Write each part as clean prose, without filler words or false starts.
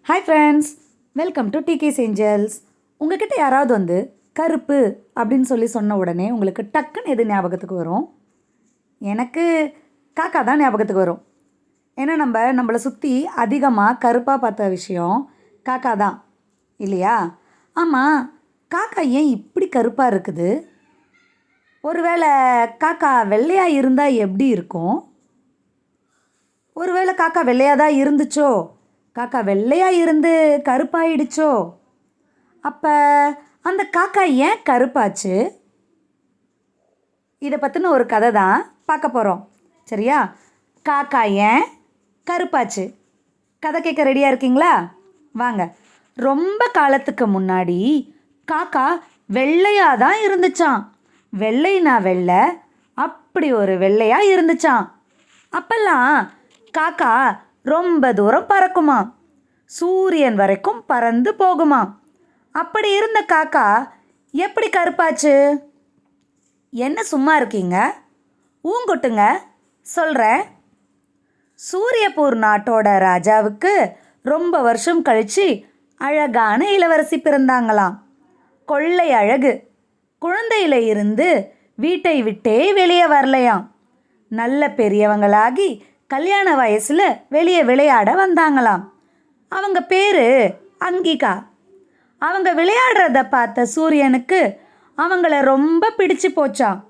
Hi friends, welcome to டிகேஸ் angels. உங்ககிட்ட யாராவது கருப்பு அப்படின்னு சொன்ன உடனே உங்களுக்கு டக்குன்னு எது ஞாபகத்துக்கு வரும்? எனக்கு காக்கா தான் ஞாபகத்துக்கு வரும். ஏன்னா நம்மளை சுற்றி அதிகமாக கருப்பாக பார்த்த விஷயம் காக்கா தான் இல்லையா? ஆமாம், காக்கா ஏன் இப்படி கருப்பாக இருக்குது? ஒருவேளை காக்கா வெள்ளையாக இருந்தால் எப்படி இருக்கும்? ஒருவேளை காக்கா வெள்ளையாக தான் இருந்துச்சோ, காக்கா வெள்ளையாக இருந்து கருப்பாயிடுச்சோ? அப்போ அந்த காக்கா ஏன் கருப்பாச்சு? இதை பற்றின ஒரு கதை தான் பார்க்க போகிறோம். சரியா? காக்கா ஏன் கருப்பாச்சு? கதை கேட்க ரெடியாக இருக்கீங்களா? வாங்க. ரொம்ப காலத்துக்கு முன்னாடி காக்கா வெள்ளையாக தான் இருந்துச்சான். வெள்ளைனா வெள்ளை, அப்படி ஒரு வெள்ளையாக இருந்துச்சான். அப்பெல்லாம் காக்கா ரொம்ப தூரம் பறக்குமா, சூரியன் வரைக்கும் பறந்து போகுமா. அப்படி இருந்த காக்கா எப்படி கருப்பாச்சு? என்ன சும்மா இருக்கீங்க? ஊங்கொட்டுங்க, சொல்கிறேன். சூரியப்பூர் நாட்டோட ராஜாவுக்கு ரொம்ப வருஷம் கழித்து அழகான இளவரசி பிறந்தாங்களாம். கொள்ளை அழகு. குழந்தையில இருந்து வீட்டை விட்டே வெளியே வரலையாம். நல்ல பெரியவங்களாகி கல்யாண வயசில் வெளியே விளையாட வந்தாங்களாம். அவங்க பேர் அங்கிகா. அவங்க விளையாடுறத பார்த்த சூரியனுக்கு அவங்கள ரொம்ப பிடிச்சு போச்சான்.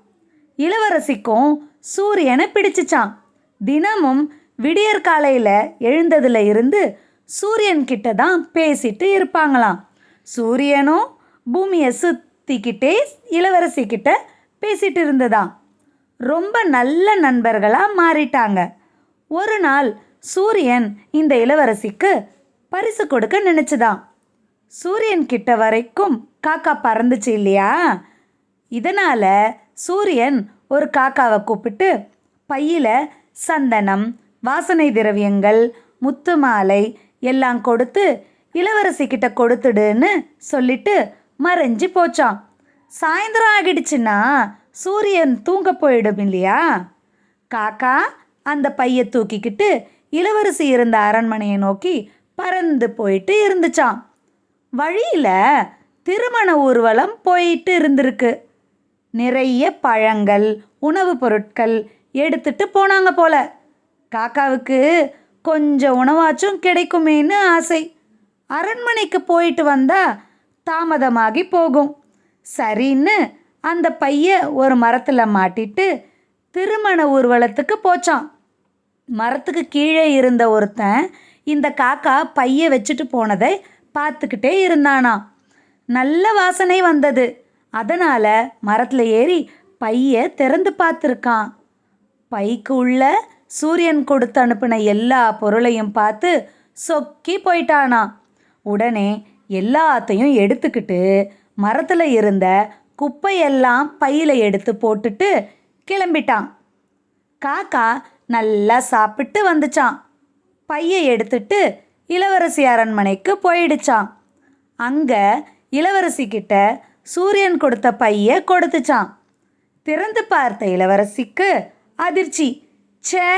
இளவரசிக்கும் சூரியனை பிடிச்சிச்சான். தினமும் விடியற் காலையில் எழுந்ததுல இருந்து சூரியன்கிட்ட தான் பேசிட்டு இருப்பாங்களாம். சூரியனும் பூமியை சுற்றிக்கிட்டே இளவரசிக்கிட்ட பேசிட்டு இருந்ததாம். ரொம்ப நல்ல நண்பர்களாக மாறிட்டாங்க. ஒரு நாள் சூரியன் இந்த இளவரசிக்கு பரிசு கொடுக்க நினச்சிதான். சூரியன் கிட்ட வரைக்கும் காக்கா பறந்துச்சு இல்லையா? இதனால் சூரியன் ஒரு காக்காவை கூப்பிட்டு பையில் சந்தனம், வாசனை திரவியங்கள், முத்து மாலை எல்லாம் கொடுத்து இளவரசிக்கிட்ட கொடுத்துடுன்னு சொல்லிட்டு மறைஞ்சி போச்சான். சாயந்தரம் ஆகிடுச்சுன்னா சூரியன் தூங்க போயிடும் இல்லையா? காக்கா அந்த பையை தூக்கிக்கிட்டு இளவரசி இருந்த அரண்மனையை நோக்கி பறந்து போயிட்டு இருந்துச்சான். வழியில் திருமண ஊர்வலம் போயிட்டு இருந்திருக்கு. நிறைய பழங்கள், உணவுப் பொருட்கள் எடுத்துட்டு போனாங்க போல. காக்காவுக்கு கொஞ்சம் உணவாச்சும் கிடைக்குமேன்னு ஆசை. அரண்மனைக்கு போயிட்டு வந்தா தாமதமாகி போகும். சரின்னு அந்த பைய ஒரு மரத்தில் மாட்டிட்டு திருமண ஊர்வலத்துக்கு போச்சான். மரத்துக்கு கீழே இருந்த ஒருத்தன் இந்த காக்கா பைய வச்சுட்டு போனதை பார்த்துக்கிட்டே இருந்தானா. நல்ல வாசனை வந்தது. அதனால் மரத்தில் ஏறி பைய திறந்து பார்த்துருக்கான். பைக்கு உள்ள சூரியன் கொடுத்து அனுப்பின எல்லா பொருளையும் பார்த்து சொக்கி போயிட்டானா. உடனே எல்லாத்தையும் எடுத்துக்கிட்டு மரத்தில் இருந்த குப்பையெல்லாம் பையில் எடுத்து போட்டுட்டு கிளம்பிட்டான். காக்கா நல்லா சாப்பிட்டு வந்துச்சான். பையை எடுத்துட்டு இளவரசி அரண்மனைக்கு போயிடுச்சான். அங்கே இளவரசிக்கிட்ட சூரியன் கொடுத்த பையை கொடுத்துச்சான். திறந்து பார்த்த இளவரசிக்கு அதிர்ச்சி. ச்சே,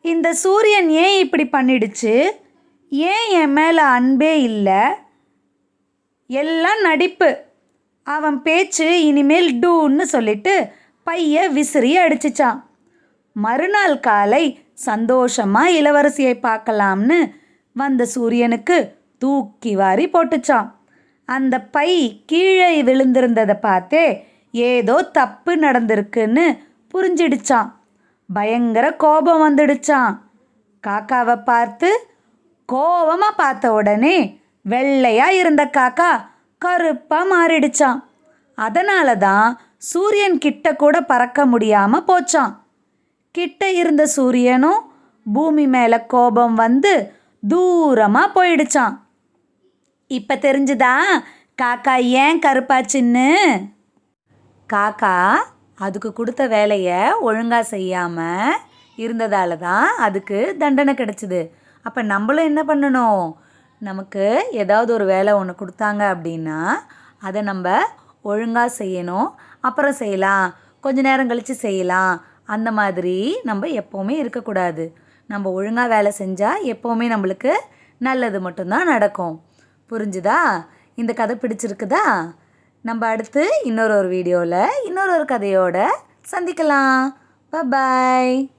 இந்த சூரியன் ஏன் இப்படி பண்ணிடுச்சு? ஏன் என் மேலே அன்பே இல்லை? எல்லாம் நடிப்பு. அவன் பேச்சு இனிமேல் டூன்னு சொல்லிட்டு பைய விசிறி அடிச்சிச்சான். மறுநாள் காலை சந்தோஷமாக இளவரசியை பார்க்கலாம்னு வந்த சூரியனுக்கு தூக்கி வாரி போட்டுச்சான். அந்த பை கீழே விழுந்திருந்ததை பார்த்தே ஏதோ தப்பு நடந்திருக்குன்னு புரிஞ்சிடுச்சான். பயங்கர கோபம் வந்துடுச்சான். காக்காவை பார்த்து கோபமாக பார்த்த உடனே வெள்ளையாக இருந்த காக்கா கருப்பாக மாறிடுச்சான். அதனால தான் சூரியன் கிட்ட கூட பறக்க முடியாமல் போச்சான். கிட்ட இருந்த சூரியனும் பூமி மேலே கோபம் வந்து தூரமாக போயிடுச்சான். இப்போ தெரிஞ்சுதா காக்கா ஏன் கருப்பாச்சுன்னு? காக்கா அதுக்கு கொடுத்த வேலையை ஒழுங்காக செய்யாமல் இருந்ததால தான் அதுக்கு தண்டனை கிடச்சிது. அப்போ நம்மளும் என்ன பண்ணணும்? நமக்கு ஏதாவது ஒரு வேலை ஒன்று கொடுத்தாங்க அப்படின்னா அதை நம்ம ஒழுங்காக செய்யணும். அப்புறம் செய்யலாம், கொஞ்ச நேரம் கழித்து செய்யலாம், அந்த மாதிரி நம்ம எப்போவுமே இருக்கக்கூடாது. நம்ம ஒழுங்காக வேலை செஞ்சால் எப்போவுமே நம்மளுக்கு நல்லது மட்டும்தான் நடக்கும். புரிஞ்சுதா? இந்த கதை பிடிச்சிருக்குதா? நம்ம அடுத்து இன்னொரு வீடியோவில் இன்னொரு கதையோட சந்திக்கலாம். பாய்.